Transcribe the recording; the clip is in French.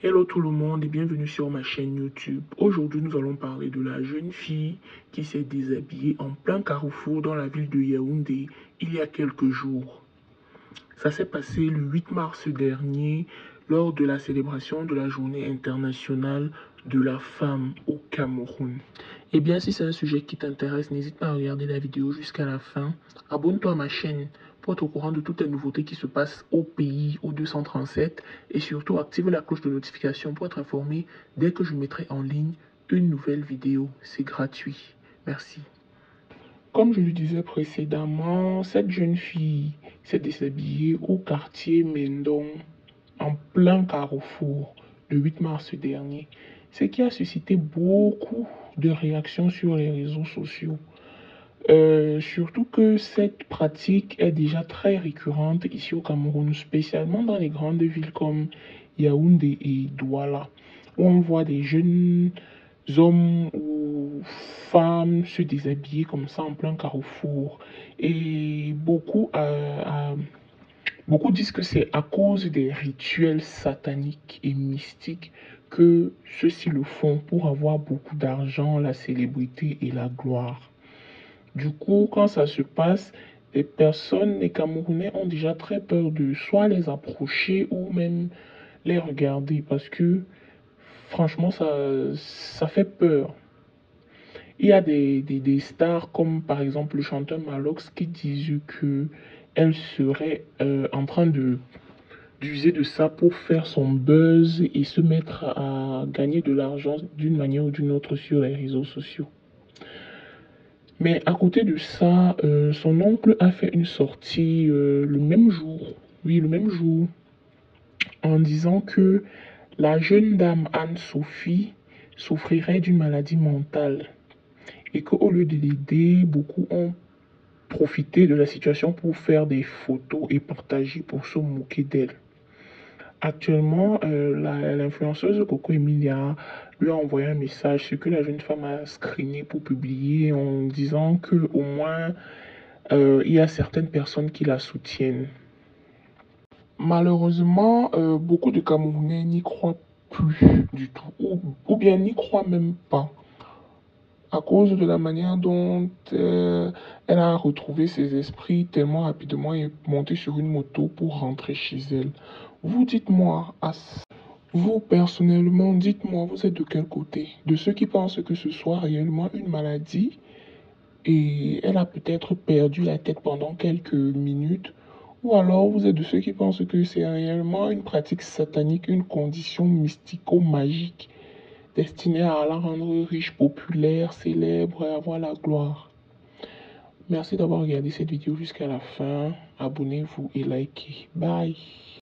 Hello tout le monde et bienvenue sur ma chaîne YouTube. Aujourd'hui, nous allons parler de la jeune fille qui s'est déshabillée en plein carrefour dans la ville de Yaoundé il y a quelques jours. Ça s'est passé le 8 mars dernier lors de la célébration de la Journée internationale de la femme au Cameroun. Eh bien, si c'est un sujet qui t'intéresse, n'hésite pas à regarder la vidéo jusqu'à la fin. Abonne-toi à ma chaîne pour être au courant de toutes les nouveautés qui se passent au pays, au 237. Et surtout, active la cloche de notification pour être informé dès que je mettrai en ligne une nouvelle vidéo. C'est gratuit. Merci. Comme je le disais précédemment, cette jeune fille s'est déshabillée au quartier Mendong en plein carrefour le 8 mars dernier, ce qui a suscité beaucoup de réactions sur les réseaux sociaux. Surtout que cette pratique est déjà très récurrente ici au Cameroun, spécialement dans les grandes villes comme Yaoundé et Douala, où on voit des jeunes hommes ou femmes se déshabiller comme ça en plein carrefour. Et beaucoup disent que c'est à cause des rituels sataniques et mystiques que ceux-ci le font pour avoir beaucoup d'argent, la célébrité et la gloire. Du coup, quand ça se passe, les Camerounais ont déjà très peur de soit les approcher ou même les regarder parce que franchement, ça fait peur. Il y a des stars comme par exemple le chanteur Malox qui disent que elle serait en train d'user de ça pour faire son buzz et se mettre à gagner de l'argent d'une manière ou d'une autre sur les réseaux sociaux. Mais à côté de ça, son oncle a fait une sortie le même jour, oui, le même jour, en disant que la jeune dame Anne-Sophie souffrirait d'une maladie mentale et qu'au lieu de l'aider, beaucoup ont profité de la situation pour faire des photos et partager pour se moquer d'elle. Actuellement, l'influenceuse Coco Emilia lui a envoyé un message, ce que la jeune femme a screené pour publier en disant que au moins il y a certaines personnes qui la soutiennent. Malheureusement, beaucoup de Camerounais n'y croient plus du tout, ou bien n'y croient même pas, à cause de la manière dont elle a retrouvé ses esprits tellement rapidement et monté sur une moto pour rentrer chez elle. Vous dites-moi, vous personnellement, dites-moi, vous êtes de quel côté? De ceux qui pensent que ce soit réellement une maladie et elle a peut-être perdu la tête pendant quelques minutes, ou alors vous êtes de ceux qui pensent que c'est réellement une pratique satanique, une condition mystico-magique destinée à la rendre riche, populaire, célèbre et avoir la gloire. Merci d'avoir regardé cette vidéo jusqu'à la fin. Abonnez-vous et likez. Bye.